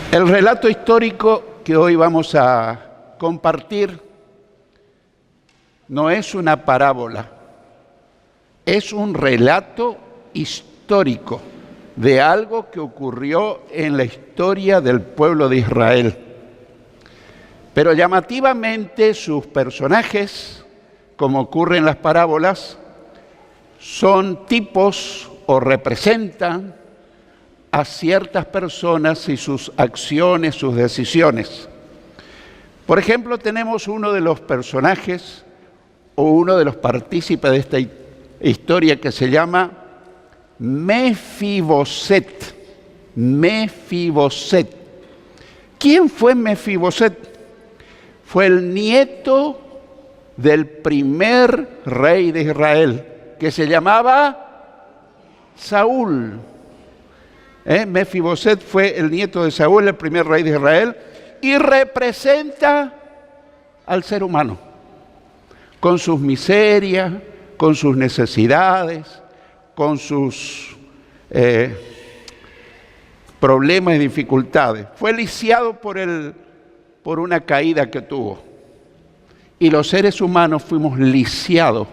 El relato histórico que hoy vamos a compartir no es una parábola, es un relato histórico de algo que ocurrió en la historia del pueblo de Israel. Pero llamativamente sus personajes, como ocurre en las parábolas, son tipos o representan a ciertas personas y sus acciones, sus decisiones. Por ejemplo, tenemos uno de los personajes o uno de los partícipes de esta historia que se llama Mefiboset. Mefiboset. ¿Quién fue Mefiboset? Fue el nieto del primer rey de Israel, que se llamaba Saúl. Mefiboset fue el nieto de Saúl, el primer rey de Israel, y representa al ser humano, con sus miserias, con sus necesidades, con sus problemas y dificultades. Fue lisiado por una caída que tuvo. Y los seres humanos fuimos lisiados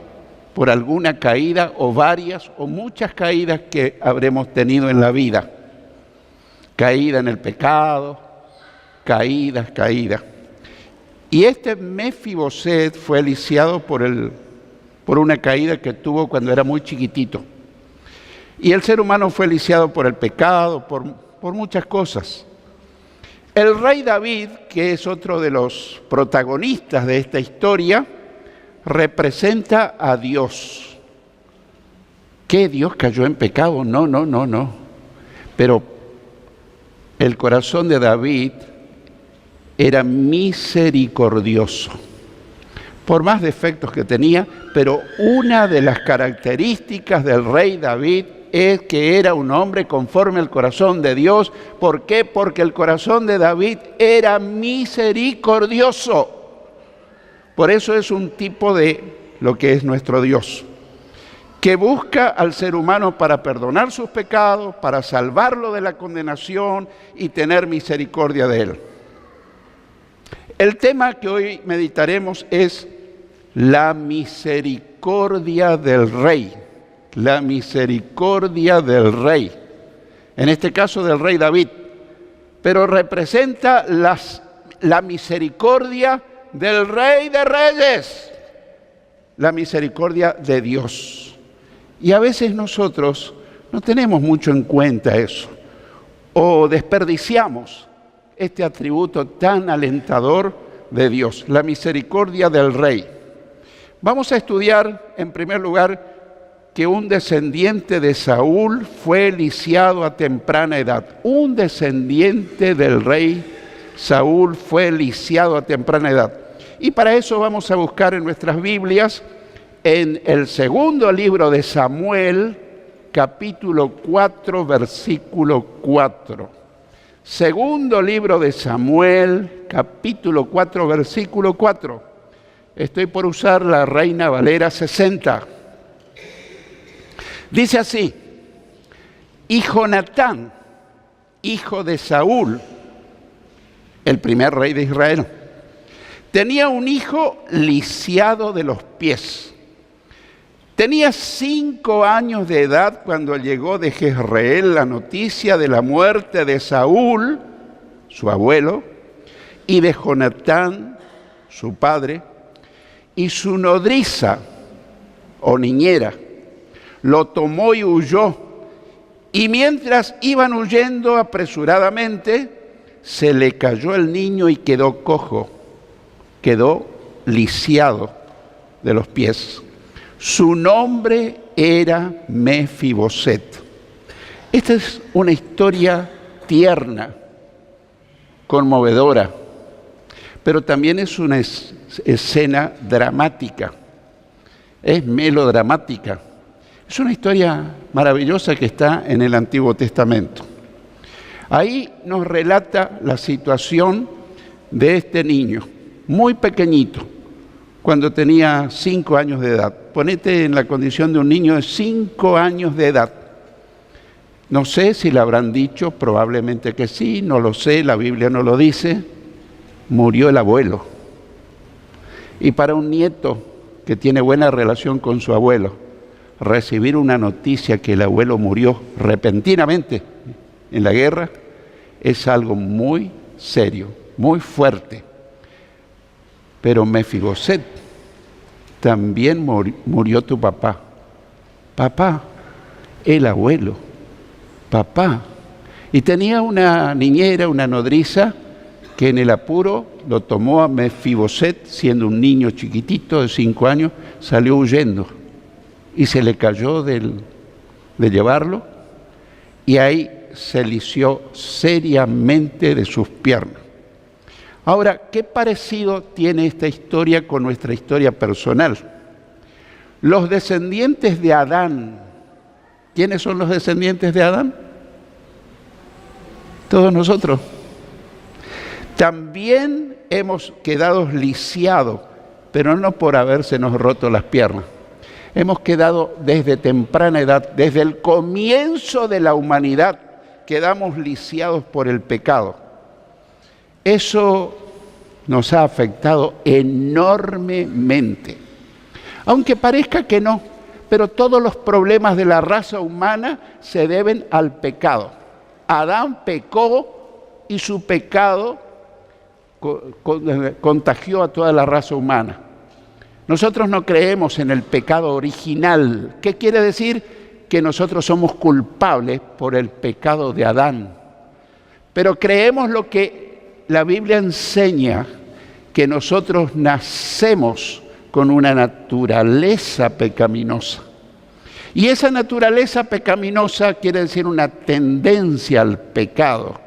por alguna caída o varias o muchas caídas que habremos tenido en la vida. Caída en el pecado, caídas. Y este Mefiboset fue lisiado por una caída que tuvo cuando era muy chiquitito. Y el ser humano fue lisiado por el pecado, por muchas cosas. El rey David, que es otro de los protagonistas de esta historia, representa a Dios. ¿Qué? ¿Dios cayó en pecado? No. Pero el corazón de David era misericordioso, por más defectos que tenía, pero una de las características del rey David es que era un hombre conforme al corazón de Dios. ¿Por qué? Porque el corazón de David era misericordioso. Por eso es un tipo de lo que es nuestro Dios, que busca al ser humano para perdonar sus pecados, para salvarlo de la condenación y tener misericordia de él. El tema que hoy meditaremos es la misericordia del rey. La misericordia del rey. En este caso del rey David. Pero representa la misericordia del Rey de Reyes. La misericordia de Dios. Y a veces nosotros no tenemos mucho en cuenta eso, o desperdiciamos este atributo tan alentador de Dios, la misericordia del Rey. Vamos a estudiar, en primer lugar, que un descendiente de Saúl fue lisiado a temprana edad. Un descendiente del rey Saúl fue lisiado a temprana edad. Y para eso vamos a buscar en nuestras Biblias, en el segundo libro de Samuel, capítulo 4, versículo 4. Segundo libro de Samuel, capítulo 4, versículo 4. Estoy por usar la Reina Valera 60. Dice así: y Jonatán, hijo de Saúl, el primer rey de Israel, tenía un hijo lisiado de los pies. Tenía 5 años de edad cuando llegó de Jezreel la noticia de la muerte de Saúl, su abuelo, y de Jonatán, su padre, y su nodriza o niñera lo tomó y huyó. Y mientras iban huyendo apresuradamente, se le cayó el niño y quedó cojo, quedó lisiado de los pies. Su nombre era Mefiboset. Esta es una historia tierna, conmovedora, pero también es una escena dramática, es melodramática. Es una historia maravillosa que está en el Antiguo Testamento. Ahí nos relata la situación de este niño, muy pequeñito, cuando tenía 5 años de edad. Ponete en la condición de un niño de 5 años de edad. No sé si le habrán dicho, probablemente que sí, no lo sé, la Biblia no lo dice. Murió el abuelo. Y para un nieto que tiene buena relación con su abuelo, recibir una noticia que el abuelo murió repentinamente en la guerra es algo muy serio, muy fuerte. Pero Mefiboset, también murió tu papá. Papá, el abuelo, papá. Y tenía una niñera, una nodriza, que en el apuro lo tomó a Mefiboset, siendo un niño chiquitito de 5 años, salió huyendo y se le cayó de llevarlo, y ahí se lició seriamente de sus piernas. Ahora, ¿qué parecido tiene esta historia con nuestra historia personal? Los descendientes de Adán, ¿quiénes son los descendientes de Adán? Todos nosotros. También hemos quedado lisiados, pero no por habérsenos roto las piernas. Hemos quedado desde temprana edad, desde el comienzo de la humanidad, quedamos lisiados por el pecado. Eso nos ha afectado enormemente. Aunque parezca que no, pero todos los problemas de la raza humana se deben al pecado. Adán pecó y su pecado contagió a toda la raza humana. Nosotros no creemos en el pecado original. ¿Qué quiere decir? Que nosotros somos culpables por el pecado de Adán. Pero creemos lo que la Biblia enseña, que nosotros nacemos con una naturaleza pecaminosa. Y esa naturaleza pecaminosa quiere decir una tendencia al pecado.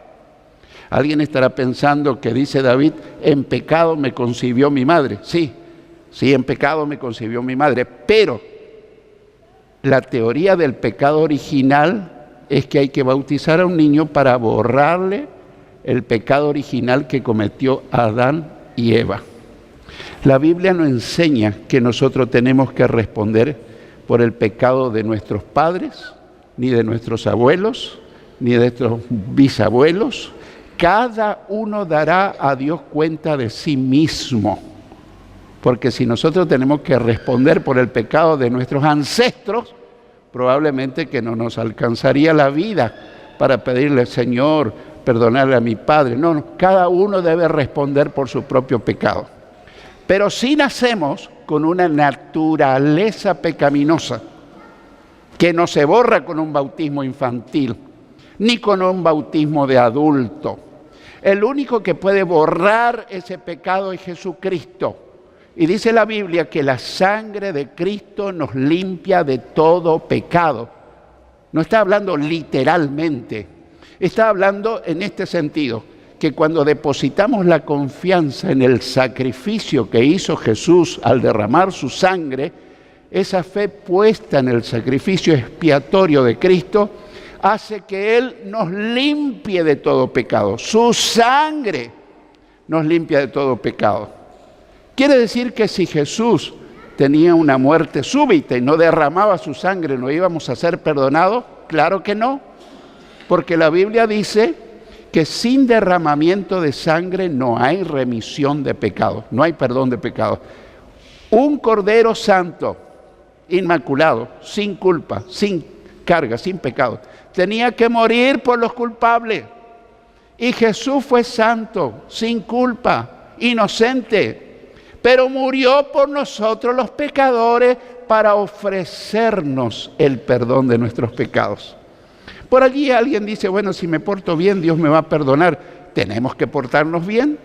Alguien estará pensando que dice David, en pecado me concibió mi madre. Sí, en pecado me concibió mi madre, pero la teoría del pecado original es que hay que bautizar a un niño para borrarle el pecado original que cometió Adán y Eva. La Biblia nos enseña que nosotros tenemos que responder por el pecado de nuestros padres, ni de nuestros abuelos, ni de nuestros bisabuelos. Cada uno dará a Dios cuenta de sí mismo. Porque si nosotros tenemos que responder por el pecado de nuestros ancestros, probablemente que no nos alcanzaría la vida para pedirle, Señor, perdonarle a mi padre. No, cada uno debe responder por su propio pecado. Pero si nacemos con una naturaleza pecaminosa, que no se borra con un bautismo infantil, ni con un bautismo de adulto. El único que puede borrar ese pecado es Jesucristo. Y dice la Biblia que la sangre de Cristo nos limpia de todo pecado. No está hablando literalmente, está hablando en este sentido, que cuando depositamos la confianza en el sacrificio que hizo Jesús al derramar su sangre, esa fe puesta en el sacrificio expiatorio de Cristo hace que Él nos limpie de todo pecado. Su sangre nos limpia de todo pecado. Quiere decir que si Jesús tenía una muerte súbita y no derramaba su sangre, ¿no íbamos a ser perdonados? Claro que no, porque la Biblia dice que sin derramamiento de sangre no hay remisión de pecados, no hay perdón de pecados. Un Cordero Santo, inmaculado, sin culpa, sin carga, sin pecado, tenía que morir por los culpables. Y Jesús fue santo, sin culpa, inocente, pero murió por nosotros los pecadores para ofrecernos el perdón de nuestros pecados. Por allí alguien dice, bueno, si me porto bien, Dios me va a perdonar. Tenemos que portarnos bien.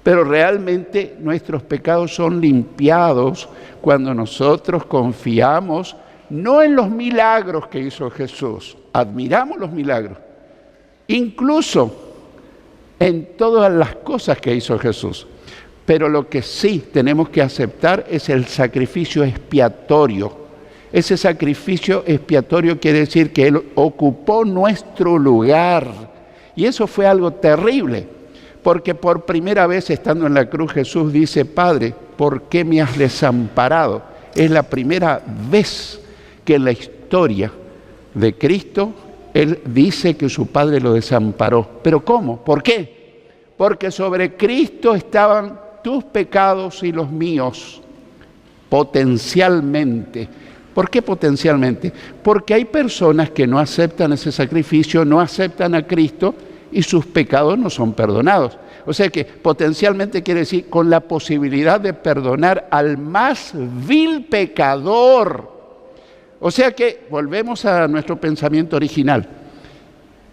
Pero realmente nuestros pecados son limpiados cuando nosotros confiamos no en los milagros que hizo Jesús, admiramos los milagros, incluso en todas las cosas que hizo Jesús. Pero lo que sí tenemos que aceptar es el sacrificio expiatorio. Ese sacrificio expiatorio quiere decir que Él ocupó nuestro lugar. Y eso fue algo terrible, porque por primera vez estando en la cruz Jesús dice: Padre, ¿por qué me has desamparado? Es la primera vez que en la historia de Cristo Él dice que su Padre lo desamparó. ¿Pero cómo? ¿Por qué? Porque sobre Cristo estaban tus pecados y los míos, potencialmente. ¿Por qué potencialmente? Porque hay personas que no aceptan ese sacrificio, no aceptan a Cristo y sus pecados no son perdonados. O sea que potencialmente quiere decir con la posibilidad de perdonar al más vil pecador. O sea que volvemos a nuestro pensamiento original.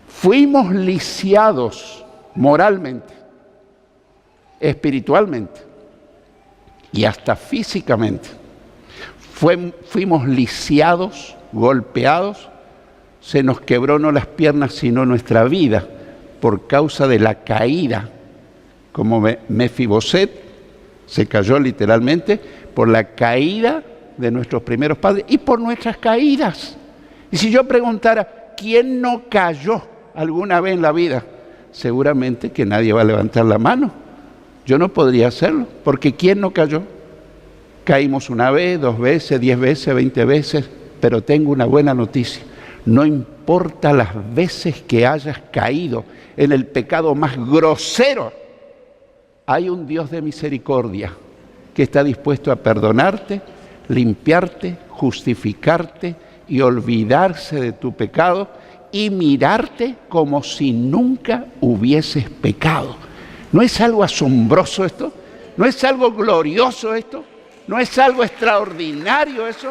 Fuimos lisiados moralmente, espiritualmente y hasta físicamente. Fuimos lisiados, golpeados, se nos quebró no las piernas sino nuestra vida por causa de la caída, como Mefiboset se cayó literalmente por la caída de nuestros primeros padres y por nuestras caídas. Y si yo preguntara, ¿quién no cayó alguna vez en la vida? Seguramente que nadie va a levantar la mano. Yo no podría hacerlo, porque ¿quién no cayó? Caímos una vez, 2 veces, 10 veces, 20 veces, pero tengo una buena noticia. No importa las veces que hayas caído en el pecado más grosero, hay un Dios de misericordia que está dispuesto a perdonarte, limpiarte, justificarte y olvidarse de tu pecado y mirarte como si nunca hubieses pecado. ¿No es algo asombroso esto? ¿No es algo glorioso esto? ¿No es algo extraordinario eso?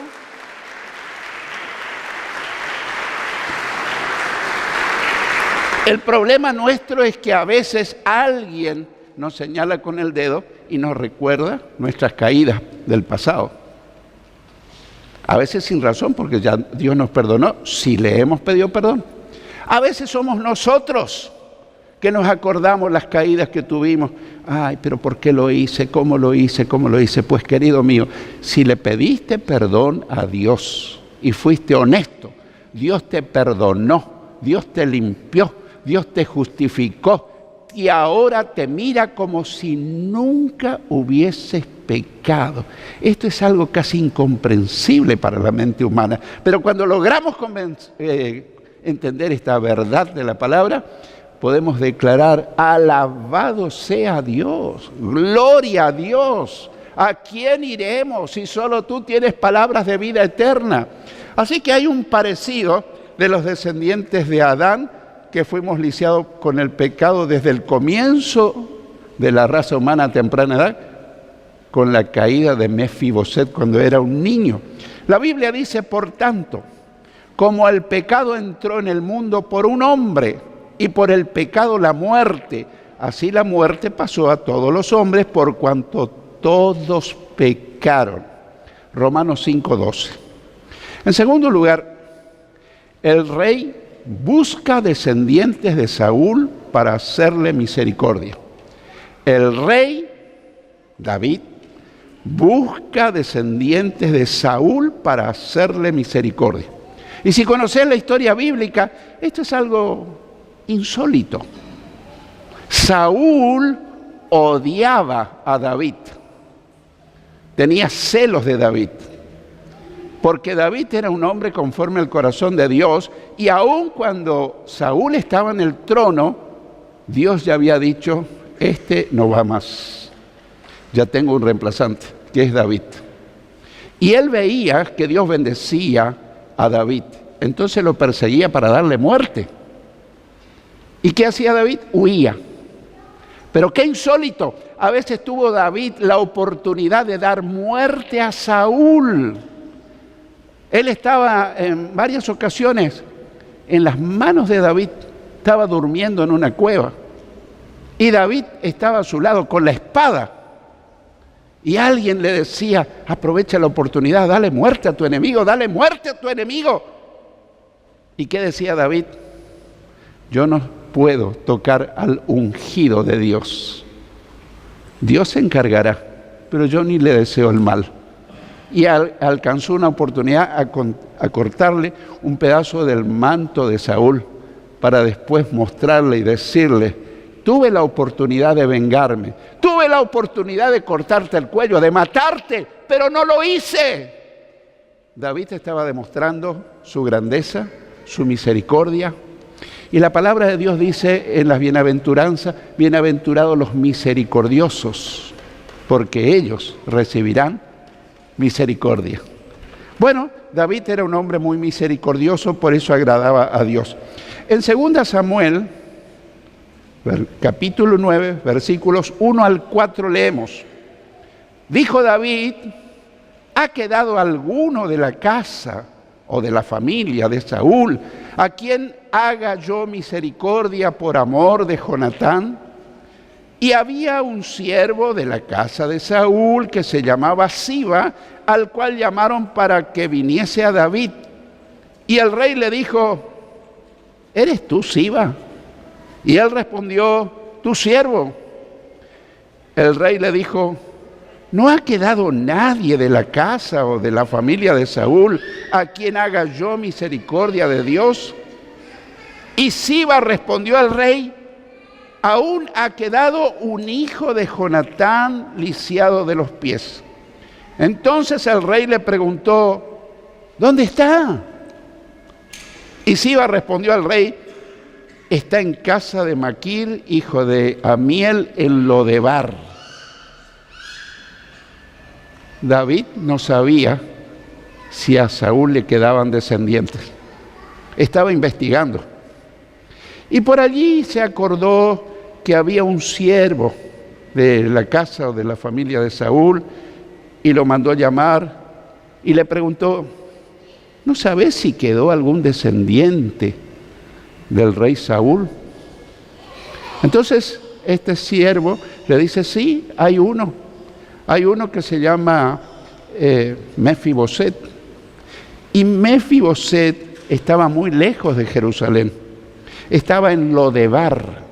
El problema nuestro es que a veces alguien nos señala con el dedo y nos recuerda nuestras caídas del pasado. A veces sin razón, porque ya Dios nos perdonó, si le hemos pedido perdón. A veces somos nosotros que nos acordamos las caídas que tuvimos. Ay, pero ¿por qué lo hice? ¿Cómo lo hice? ¿Cómo lo hice? Pues querido mío, si le pediste perdón a Dios y fuiste honesto, Dios te perdonó, Dios te limpió, Dios te justificó y ahora te mira como si nunca hubieses pecado. Esto es algo casi incomprensible para la mente humana, pero cuando logramos entender esta verdad de la palabra, podemos declarar: alabado sea Dios, gloria a Dios. ¿A quién iremos si solo tú tienes palabras de vida eterna? Así que hay un parecido de los descendientes de Adán, que fuimos lisiados con el pecado desde el comienzo de la raza humana a temprana edad, con la caída de Mefiboset cuando era un niño. La Biblia dice, por tanto, como el pecado entró en el mundo por un hombre, y por el pecado la muerte, así la muerte pasó a todos los hombres por cuanto todos pecaron. Romanos 5:12. En segundo lugar, el rey busca descendientes de Saúl para hacerle misericordia. El rey David busca descendientes de Saúl para hacerle misericordia. Y si conocés la historia bíblica, esto es algo insólito. Saúl odiaba a David, tenía celos de David, porque David era un hombre conforme al corazón de Dios, y aun cuando Saúl estaba en el trono, Dios ya había dicho: este no va más, ya tengo un reemplazante, que es David. Y él veía que Dios bendecía a David, entonces lo perseguía para darle muerte. ¿Y qué hacía David? Huía. Pero qué insólito, a veces tuvo David la oportunidad de dar muerte a Saúl. Él estaba en varias ocasiones en las manos de David, estaba durmiendo en una cueva. Y David estaba a su lado con la espada. Y alguien le decía, aprovecha la oportunidad, dale muerte a tu enemigo, dale muerte a tu enemigo. ¿Y qué decía David? Yo no puedo tocar al ungido de Dios. Dios se encargará, pero yo ni le deseo el mal. Y alcanzó una oportunidad a cortarle un pedazo del manto de Saúl para después mostrarle y decirle, tuve la oportunidad de vengarme, tuve la oportunidad de cortarte el cuello, de matarte, pero no lo hice. David estaba demostrando su grandeza, su misericordia. Y la palabra de Dios dice en las bienaventuranzas, bienaventurados los misericordiosos, porque ellos recibirán misericordia. Bueno, David era un hombre muy misericordioso, por eso agradaba a Dios. En 2 Samuel, capítulo 9, versículos 1 al 4 leemos. Dijo David, ¿ha quedado alguno de la casa o de la familia de Saúl a quien haga yo misericordia por amor de Jonatán? Y había un siervo de la casa de Saúl que se llamaba Siba, al cual llamaron para que viniese a David. Y el rey le dijo, ¿eres tú Siba? Y él respondió, tu siervo. El rey le dijo, ¿no ha quedado nadie de la casa o de la familia de Saúl a quien haga yo misericordia de Dios? Y Siba respondió al rey, aún ha quedado un hijo de Jonatán lisiado de los pies. Entonces el rey le preguntó, ¿dónde está? Y Siba respondió al rey, está en casa de Maquir, hijo de Amiel, en Lodebar. David no sabía si a Saúl le quedaban descendientes. Estaba investigando. Y por allí se acordó que había un siervo de la casa o de la familia de Saúl y lo mandó a llamar y le preguntó, ¿no sabes si quedó algún descendiente del rey Saúl? Entonces este siervo le dice, sí, hay uno que se llama Mefiboset. Y Mefiboset estaba muy lejos de Jerusalén, estaba en Lodebar.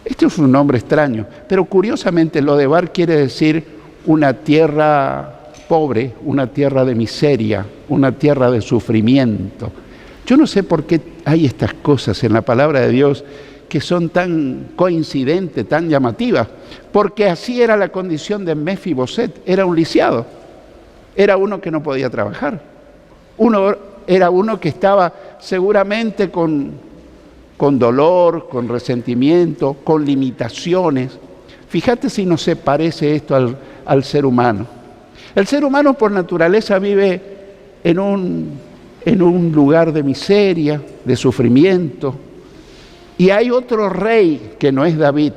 Este es un nombre extraño, pero curiosamente Lodebar quiere decir una tierra pobre, una tierra de miseria, una tierra de sufrimiento. Yo no sé por qué hay estas cosas en la palabra de Dios que son tan coincidentes, tan llamativas, porque así era la condición de Mefiboset, era un lisiado, era uno que no podía trabajar, era uno que estaba seguramente con dolor, con resentimiento, con limitaciones. Fíjate si no se parece esto al ser humano. El ser humano por naturaleza vive en un lugar de miseria, de sufrimiento. Y hay otro rey que no es David,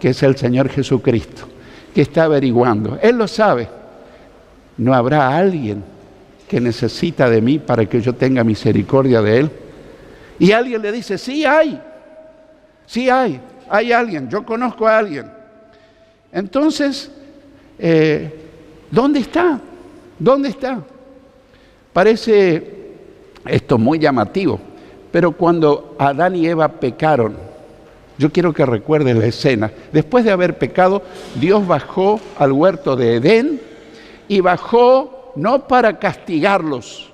que es el Señor Jesucristo, que está averiguando. Él lo sabe. ¿No habrá alguien que necesita de mí para que yo tenga misericordia de él? Y alguien le dice, sí hay alguien, yo conozco a alguien. Entonces, ¿dónde está? ¿Dónde está? Parece esto muy llamativo, pero cuando Adán y Eva pecaron, yo quiero que recuerden la escena. Después de haber pecado, Dios bajó al huerto de Edén y bajó no para castigarlos,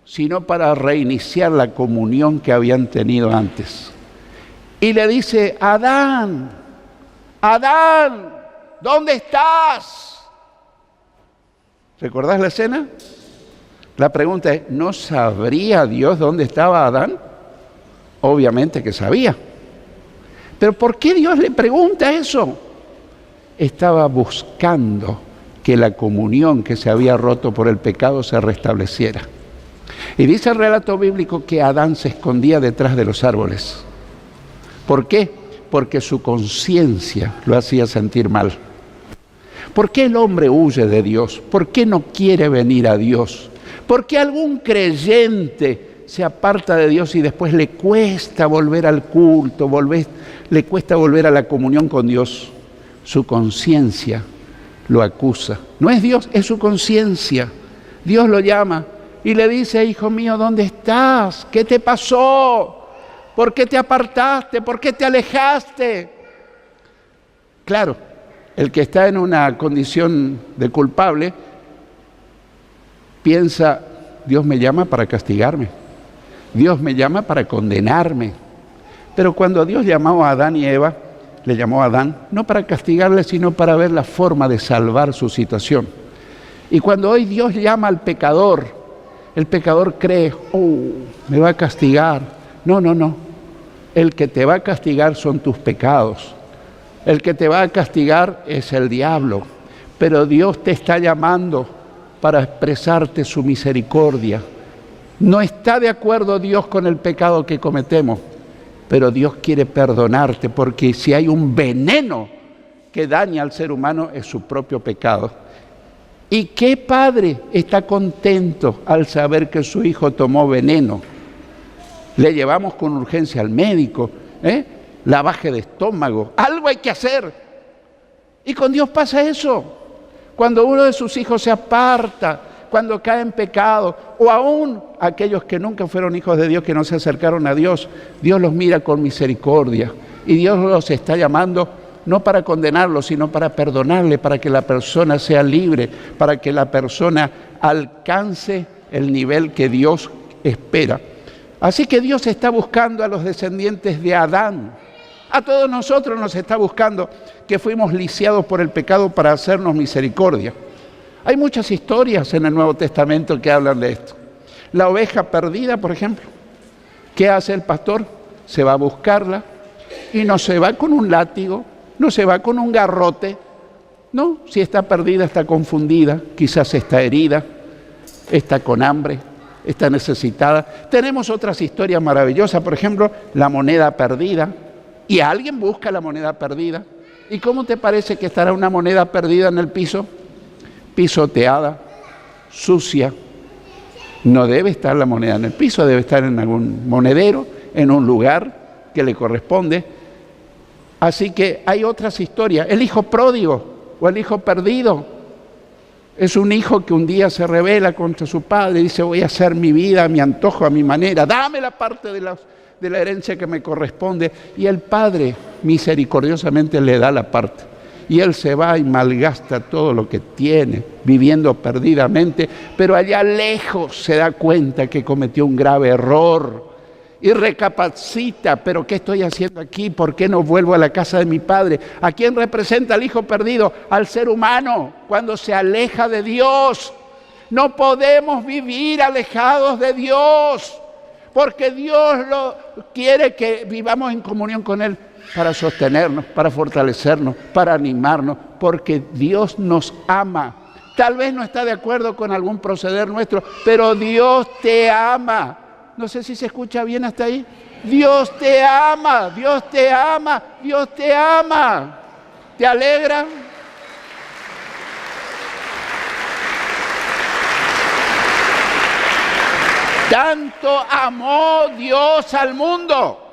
sino para reiniciar la comunión que habían tenido antes. Y le dice, Adán, ¿dónde estás? ¿Recordás la escena? La pregunta es, ¿no sabría Dios dónde estaba Adán? Obviamente que sabía. Pero ¿por qué Dios le pregunta eso? Estaba buscando que la comunión que se había roto por el pecado se restableciera. Y dice el relato bíblico que Adán se escondía detrás de los árboles. ¿Por qué? Porque su conciencia lo hacía sentir mal. ¿Por qué el hombre huye de Dios? ¿Por qué no quiere venir a Dios? ¿Por qué algún creyente se aparta de Dios y después le cuesta volver al culto, le cuesta volver a la comunión con Dios, su conciencia lo acusa. No es Dios, es su conciencia. Dios lo llama y le dice: hijo mío, ¿dónde estás? ¿Qué te pasó? ¿Por qué te apartaste? ¿Por qué te alejaste? Claro, el que está en una condición de culpable piensa: Dios me llama para castigarme, Dios me llama para condenarme. Pero cuando Dios llamó a Adán y Eva, le llamó a Adán no para castigarle, sino para ver la forma de salvar su situación. Y cuando hoy Dios llama al pecador, el pecador cree: me va a castigar. No. El que te va a castigar son tus pecados. El que te va a castigar es el diablo. Pero Dios te está llamando para expresarte su misericordia. No está de acuerdo Dios con el pecado que cometemos, pero Dios quiere perdonarte, porque si hay un veneno que daña al ser humano es su propio pecado. ¿Y qué padre está contento al saber que su hijo tomó veneno? Le llevamos con urgencia al médico, lavaje de estómago, algo hay que hacer. Y con Dios pasa eso. Cuando uno de sus hijos se aparta, cuando cae en pecado, o aún aquellos que nunca fueron hijos de Dios, que no se acercaron a Dios, Dios los mira con misericordia. Y Dios los está llamando no para condenarlos, sino para perdonarle, para que la persona sea libre, para que la persona alcance el nivel que Dios espera. Así que Dios está buscando a los descendientes de Adán. A todos nosotros nos está buscando, que fuimos lisiados por el pecado para hacernos misericordia. Hay muchas historias en el Nuevo Testamento que hablan de esto. La oveja perdida, por ejemplo. ¿Qué hace el pastor? Se va a buscarla y no se va con un látigo, no se va con un garrote. No, si está perdida, está confundida, quizás está herida, está con hambre, está necesitada. Tenemos otras historias maravillosas, por ejemplo, la moneda perdida. Y alguien busca la moneda perdida. ¿Y cómo te parece que estará una moneda perdida en el piso? Pisoteada, sucia. No debe estar la moneda en el piso, debe estar en algún monedero, en un lugar que le corresponde. Así que hay otras historias. El hijo pródigo o el hijo perdido es un hijo que un día se rebela contra su padre y dice: voy a hacer mi vida a mi antojo, a mi manera, dame la parte de la herencia que me corresponde. Y el padre misericordiosamente le da la parte. Y él se va y malgasta todo lo que tiene, viviendo perdidamente, pero allá lejos se da cuenta que cometió un grave error y recapacita: ¿pero qué estoy haciendo aquí? ¿Por qué no vuelvo a la casa de mi padre? ¿A quién representa el hijo perdido? Al ser humano, cuando se aleja de Dios. No podemos vivir alejados de Dios, porque Dios quiere que vivamos en comunión con Él, para sostenernos, para fortalecernos, para animarnos, porque Dios nos ama. Tal vez no está de acuerdo con algún proceder nuestro, pero Dios te ama. No sé si se escucha bien hasta ahí. Dios te ama, Dios te ama, Dios te ama. ¿Te alegra? Tanto amó Dios al mundo.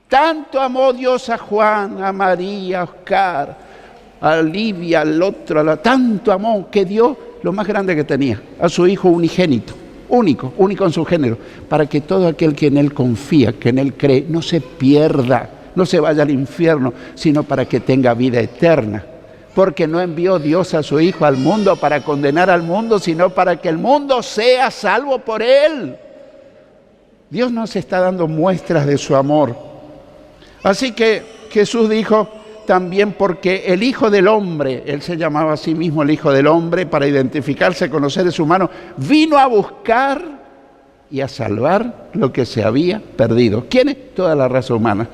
Tanto amó Dios a Juan, a María, a Oscar, a Livia, al otro, tanto amó que dio lo más grande que tenía, a su Hijo unigénito, único en su género, para que todo aquel que en Él confía, que en Él cree, no se pierda, no se vaya al infierno, sino para que tenga vida eterna. Porque no envió Dios a su Hijo al mundo para condenar al mundo, sino para que el mundo sea salvo por Él. Dios nos está dando muestras de su amor. Así que Jesús dijo también: porque el Hijo del Hombre, Él se llamaba a sí mismo el Hijo del Hombre para identificarse con los seres humanos, vino a buscar y a salvar lo que se había perdido. ¿Quién es? Toda la raza humana.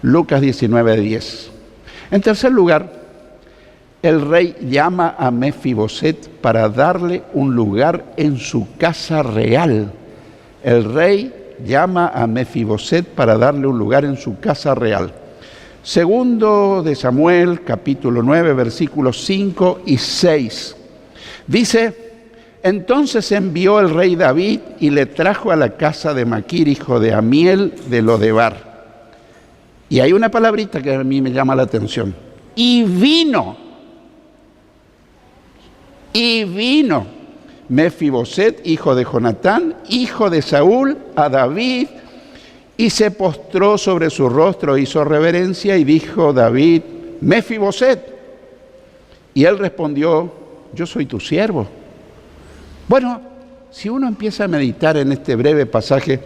Lucas 19:10. En tercer lugar, el rey llama a Mefiboset para darle un lugar en su casa real. El rey llama a Mefiboset para darle un lugar en su casa real. Segundo de Samuel, capítulo 9, versículos 5 y 6. Dice: entonces envió el rey David y le trajo a la casa de Maquir, hijo de Amiel, de Lodebar. Y hay una palabrita que a mí me llama la atención. Y vino Mefiboset, hijo de Jonatán, hijo de Saúl, a David, y se postró sobre su rostro, hizo reverencia, y dijo David: Mefiboset. Y él respondió: yo soy tu siervo. Bueno, si uno empieza a meditar en este breve pasaje,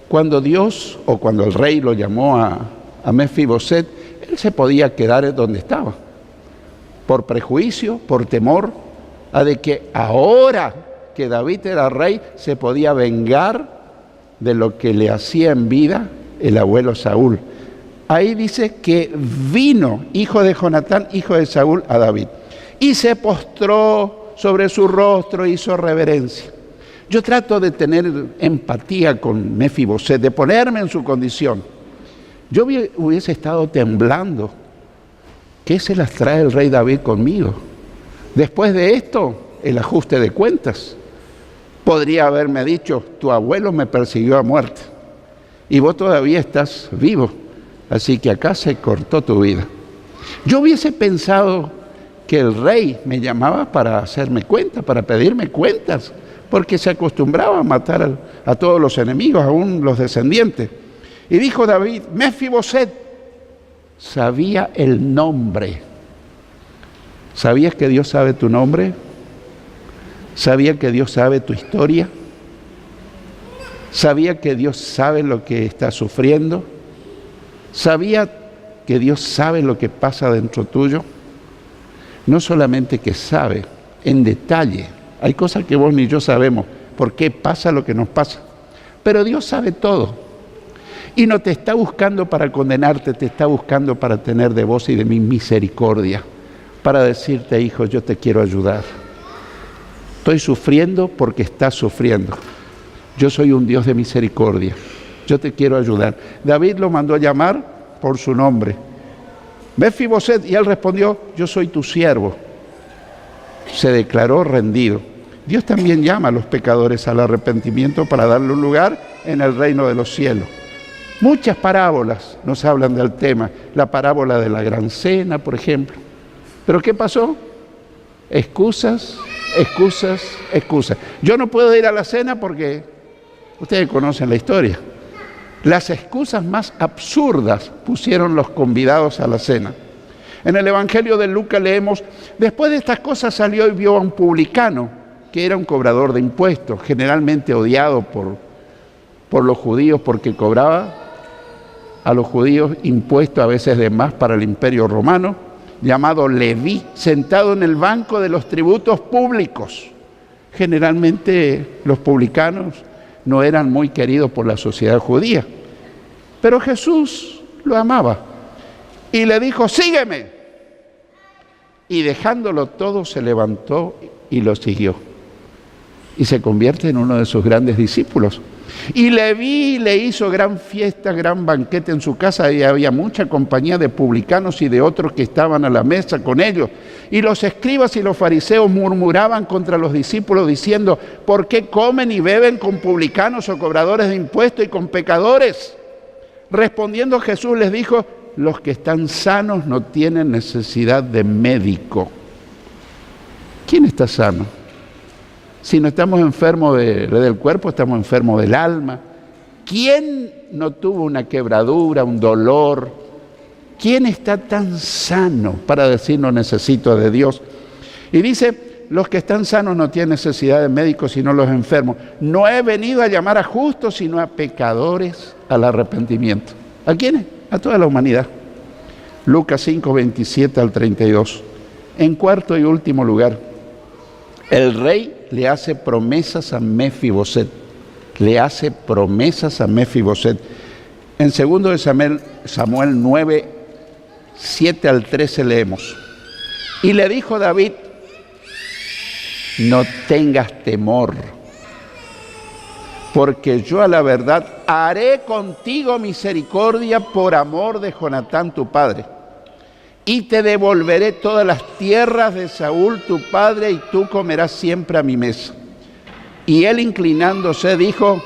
cuando Dios o cuando el rey lo llamó a Mefiboset, él se podía quedar donde estaba, por prejuicio, por temor a de que ahora que David era rey se podía vengar de lo que le hacía en vida el abuelo Saúl. Ahí dice que vino, hijo de Jonatán, hijo de Saúl, a David, y se postró sobre su rostro, hizo reverencia. Yo trato de tener empatía con Mefiboset, de ponerme en su condición. Yo hubiese estado temblando. ¿Qué se las trae el rey David conmigo? Después de esto, el ajuste de cuentas. Podría haberme dicho: tu abuelo me persiguió a muerte y vos todavía estás vivo, así que acá se cortó tu vida. Yo hubiese pensado que el rey me llamaba para hacerme cuentas, para pedirme cuentas, porque se acostumbraba a matar a todos los enemigos, aún los descendientes. Y dijo David: Mefiboset. Sabía el nombre. ¿Sabías que Dios sabe tu nombre? ¿Sabía que Dios sabe tu historia? ¿Sabía que Dios sabe lo que estás sufriendo? ¿Sabía que Dios sabe lo que pasa dentro tuyo? No solamente que sabe, en detalle. Hay cosas que vos ni yo sabemos por qué pasa lo que nos pasa. Pero Dios sabe todo. Y no te está buscando para condenarte, te está buscando para tener de vos y de mi misericordia. Para decirte: hijo, yo te quiero ayudar. Estoy sufriendo porque estás sufriendo. Yo soy un Dios de misericordia. Yo te quiero ayudar. David lo mandó a llamar por su nombre: Mefiboset, y él respondió: yo soy tu siervo. Se declaró rendido. Dios también llama a los pecadores al arrepentimiento para darle un lugar en el reino de los cielos. Muchas parábolas nos hablan del tema. La parábola de la gran cena, por ejemplo. ¿Pero qué pasó? Excusas, excusas, excusas. Yo no puedo ir a la cena porque ustedes conocen la historia. Las excusas más absurdas pusieron los convidados a la cena. En el Evangelio de Lucas leemos: después de estas cosas salió y vio a un publicano, que era un cobrador de impuestos, generalmente odiado por los judíos porque cobraba a los judíos impuestos a veces de más para el imperio romano, llamado Leví, sentado en el banco de los tributos públicos. Generalmente los publicanos no eran muy queridos por la sociedad judía, pero Jesús lo amaba y le dijo: sígueme. Y dejándolo todo se levantó y lo siguió. Y se convierte en uno de sus grandes discípulos. Y Leví le hizo gran fiesta, gran banquete en su casa, y había mucha compañía de publicanos y de otros que estaban a la mesa con ellos. Y los escribas y los fariseos murmuraban contra los discípulos diciendo: ¿por qué comen y beben con publicanos o cobradores de impuestos y con pecadores? Respondiendo Jesús les dijo: los que están sanos no tienen necesidad de médico. ¿Quién está sano? Si no estamos enfermos del cuerpo, estamos enfermos del alma. ¿Quién no tuvo una quebradura, un dolor? ¿Quién está tan sano para decir no necesito de Dios? Y dice: los que están sanos no tienen necesidad de médicos, sino los enfermos. No he venido a llamar a justos, sino a pecadores al arrepentimiento. ¿A quiénes? A toda la humanidad. Lucas 5, 27 al 32. En cuarto y último lugar, el rey le hace promesas a Mefiboset. Le hace promesas a Mefiboset. En 2 de Samuel 9, 7 al 13 leemos: y le dijo David: no tengas temor, porque yo a la verdad haré contigo misericordia por amor de Jonatán tu padre, y te devolveré todas las tierras de Saúl tu padre, y tú comerás siempre a mi mesa. Y él, inclinándose, dijo: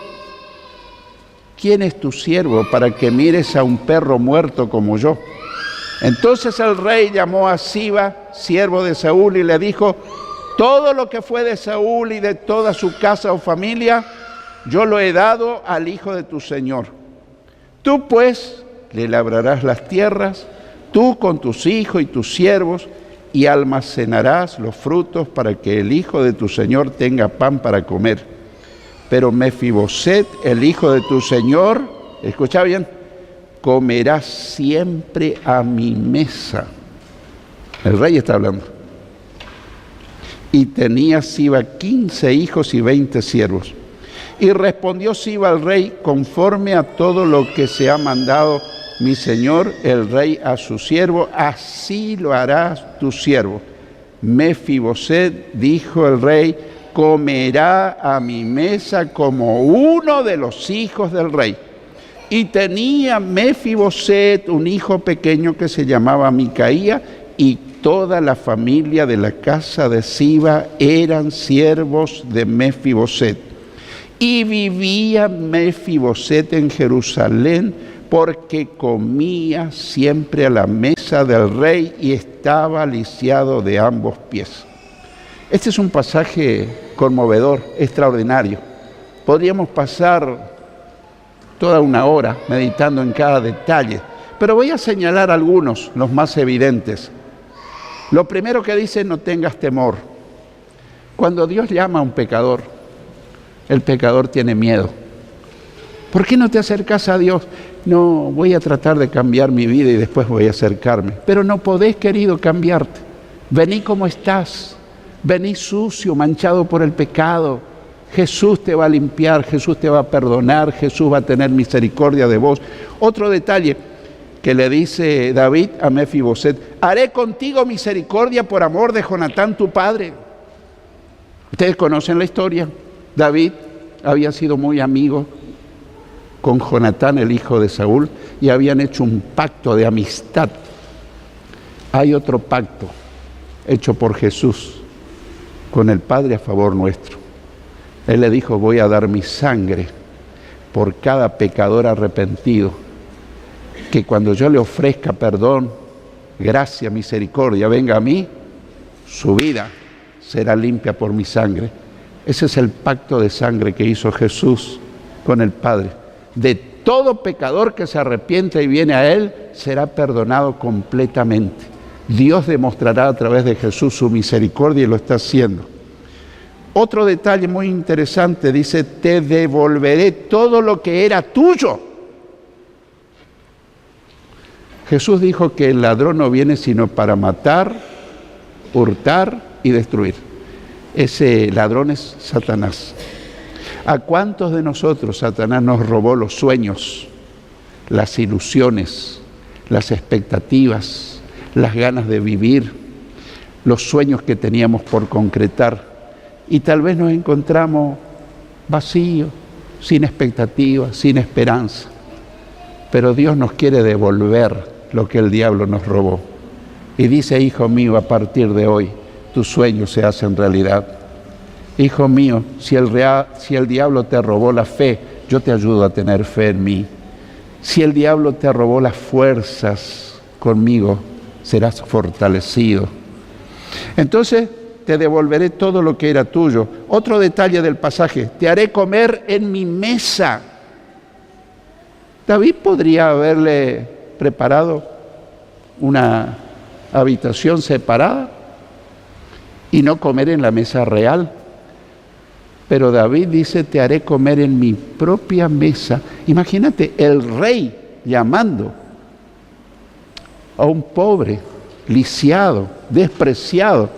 ¿quién es tu siervo para que mires a un perro muerto como yo? Entonces el rey llamó a Siba, siervo de Saúl, y le dijo: todo lo que fue de Saúl y de toda su casa o familia, yo lo he dado al hijo de tu señor. Tú pues le labrarás las tierras, tú con tus hijos y tus siervos, y almacenarás los frutos para que el hijo de tu señor tenga pan para comer. Pero Mefiboset, el hijo de tu señor, escucha bien, comerá siempre a mi mesa. El rey está hablando. Y tenía Siba 15 hijos y 20 siervos. Y respondió Siba al rey: conforme a todo lo que se ha mandado mi señor el rey a su siervo, así lo hará tu siervo. Mefiboset, dijo el rey, comerá a mi mesa como uno de los hijos del rey. Y tenía Mefiboset un hijo pequeño que se llamaba Micaía, y toda la familia de la casa de Siba eran siervos de Mefiboset. Y vivía Mefiboset en Jerusalén, porque comía siempre a la mesa del rey y estaba lisiado de ambos pies. Este es un pasaje conmovedor, extraordinario. Podríamos pasar toda una hora meditando en cada detalle, pero voy a señalar algunos, los más evidentes. Lo primero que dice: no tengas temor. Cuando Dios llama a un pecador, el pecador tiene miedo. ¿Por qué no te acercas a Dios? No, voy a tratar de cambiar mi vida y después voy a acercarme. Pero no podés, querido, cambiarte. Vení como estás. Vení sucio, manchado por el pecado. Jesús te va a limpiar, Jesús te va a perdonar, Jesús va a tener misericordia de vos. Otro detalle que le dice David a Mefiboset: haré contigo misericordia por amor de Jonatán tu padre. Ustedes conocen la historia. David había sido muy amigo con Jonatán, el hijo de Saúl, y habían hecho un pacto de amistad. Hay otro pacto hecho por Jesús con el Padre a favor nuestro. Él le dijo: voy a dar mi sangre por cada pecador arrepentido, que cuando yo le ofrezca perdón, gracia, misericordia, venga a mí, su vida será limpia por mi sangre. Ese es el pacto de sangre que hizo Jesús con el Padre. De todo pecador que se arrepiente y viene a Él, será perdonado completamente. Dios demostrará a través de Jesús su misericordia y lo está haciendo. Otro detalle muy interesante, dice: te devolveré todo lo que era tuyo. Jesús dijo que el ladrón no viene sino para matar, hurtar y destruir. Ese ladrón es Satanás. ¿A cuántos de nosotros Satanás nos robó los sueños, las ilusiones, las expectativas, las ganas de vivir, los sueños que teníamos por concretar? Y tal vez nos encontramos vacíos, sin expectativas, sin esperanza. Pero Dios nos quiere devolver lo que el diablo nos robó. Y dice: hijo mío, a partir de hoy, tus sueños se hacen realidad. Hijo mío, si el diablo te robó la fe, yo te ayudo a tener fe en mí. Si el diablo te robó las fuerzas, conmigo serás fortalecido. Entonces, te devolveré todo lo que era tuyo. Otro detalle del pasaje: te haré comer en mi mesa. David podría haberle preparado una habitación separada y no comer en la mesa real. Pero David dice: te haré comer en mi propia mesa. Imagínate, el rey llamando a un pobre, lisiado, despreciado.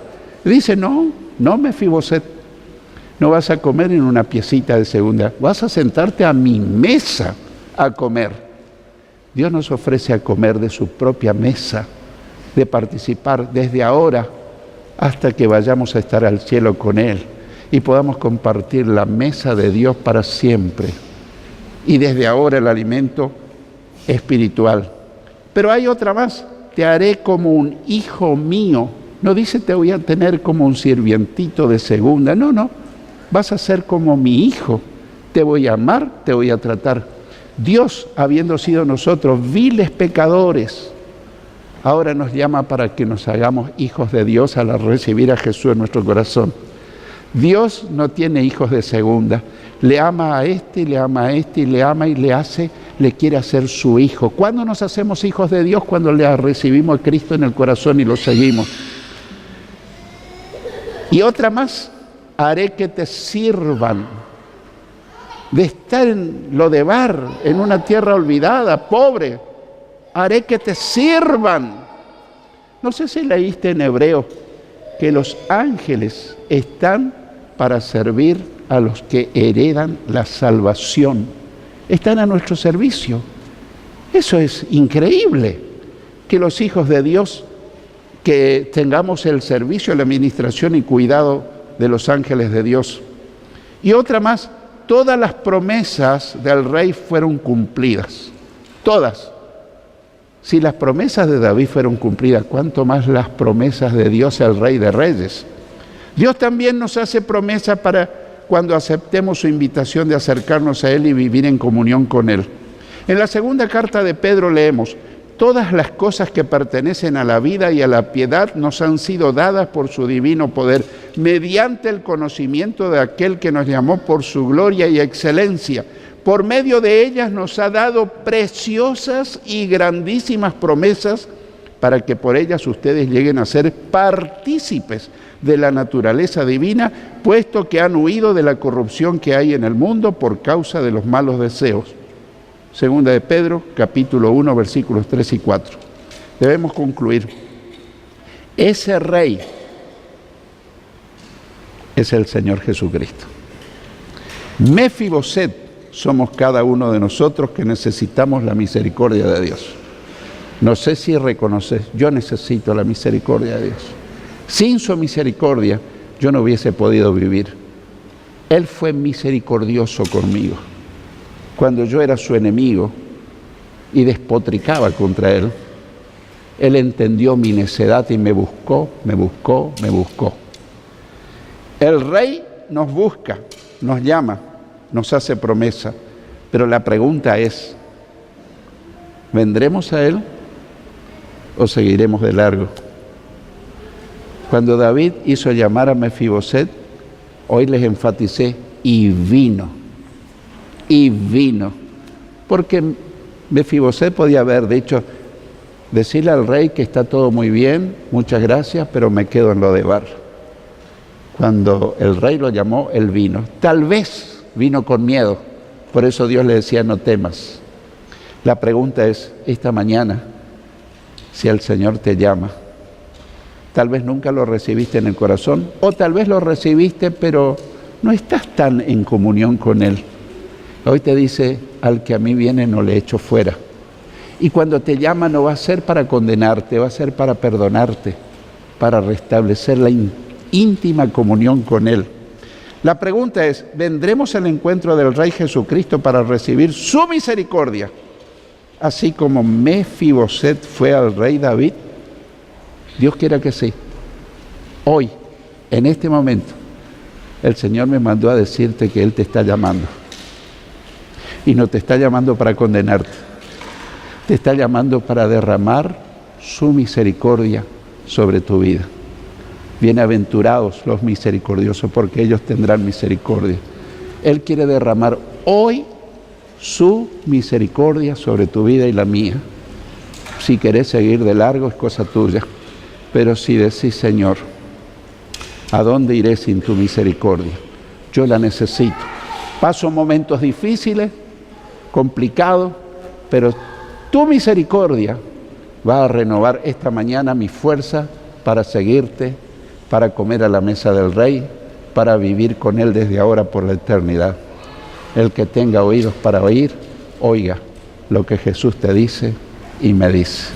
Dice: no, Mefiboset, no vas a comer en una piecita de segunda, vas a sentarte a mi mesa a comer. Dios nos ofrece a comer de su propia mesa, de participar desde ahora hasta que vayamos a estar al cielo con Él y podamos compartir la mesa de Dios para siempre. Y desde ahora el alimento espiritual. Pero hay otra más: te haré como un hijo mío. No dice te voy a tener como un sirvientito de segunda. No, vas a ser como mi hijo. Te voy a amar, te voy a tratar Dios, habiendo sido nosotros viles pecadores, ahora nos llama para que nos hagamos hijos de Dios al recibir a Jesús en nuestro corazón. Dios no tiene hijos de segunda. Le ama a este, le ama a este, y le ama y le quiere hacer su hijo. ¿Cuándo nos hacemos hijos de Dios? Cuando le recibimos a Cristo en el corazón y lo seguimos. Y otra más, haré que te sirvan. De estar en Lodebar, en una tierra olvidada, pobre, haré que te sirvan. No sé si leíste en Hebreo que los ángeles están para servir a los que heredan la salvación. Están a nuestro servicio. Eso es increíble, que los hijos de Dios, que tengamos el servicio, la administración y cuidado de los ángeles de Dios. Y otra más, todas las promesas del rey fueron cumplidas. Todas. Si las promesas de David fueron cumplidas, ¿cuánto más las promesas de Dios, el Rey de Reyes? Dios también nos hace promesa para cuando aceptemos su invitación de acercarnos a Él y vivir en comunión con Él. En la segunda carta de Pedro leemos: todas las cosas que pertenecen a la vida y a la piedad nos han sido dadas por su divino poder, mediante el conocimiento de aquel que nos llamó por su gloria y excelencia. Por medio de ellas nos ha dado preciosas y grandísimas promesas para que por ellas ustedes lleguen a ser partícipes de la naturaleza divina, puesto que han huido de la corrupción que hay en el mundo por causa de los malos deseos. Segunda de Pedro, capítulo 1, versículos 3 y 4. Debemos concluir. Ese Rey es el Señor Jesucristo. Mefiboset somos cada uno de nosotros que necesitamos la misericordia de Dios. No sé si reconoces, yo necesito la misericordia de Dios. Sin su misericordia yo no hubiese podido vivir. Él fue misericordioso conmigo. Cuando yo era su enemigo y despotricaba contra Él, Él entendió mi necedad y me buscó. El Rey nos busca, nos llama, nos hace promesa, pero la pregunta es: ¿vendremos a Él o seguiremos de largo? Cuando David hizo llamar a Mefiboset, hoy les enfaticé, y vino, porque Mefiboset podía haber dicho: decirle al rey que está todo muy bien, muchas gracias, pero me quedo en Lodebar. Cuando el rey lo llamó, él vino. Tal vez vino con miedo, por eso Dios le decía: no temas. La pregunta es, esta mañana, si el Señor te llama, tal vez nunca lo recibiste en el corazón, o tal vez lo recibiste, pero no estás tan en comunión con Él. Hoy te dice: al que a mí viene no le echo fuera. Y cuando te llama no va a ser para condenarte, va a ser para perdonarte, para restablecer la íntima comunión con Él. La pregunta es: ¿vendremos al encuentro del Rey Jesucristo para recibir su misericordia, así como Mefiboset fue al rey David? Dios quiera que sí. Hoy, en este momento, el Señor me mandó a decirte que Él te está llamando. Y no te está llamando para condenarte. Te está llamando para derramar su misericordia sobre tu vida. Bienaventurados los misericordiosos, porque ellos tendrán misericordia. Él quiere derramar hoy su misericordia sobre tu vida y la mía. Si querés seguir de largo es cosa tuya, pero si decís: Señor, ¿a dónde iré sin tu misericordia? Yo la necesito. Paso momentos difíciles, complicados, pero tu misericordia va a renovar esta mañana mi fuerza para seguirte, para comer a la mesa del Rey, para vivir con Él desde ahora por la eternidad. El que tenga oídos para oír, oiga lo que Jesús te dice y me dice.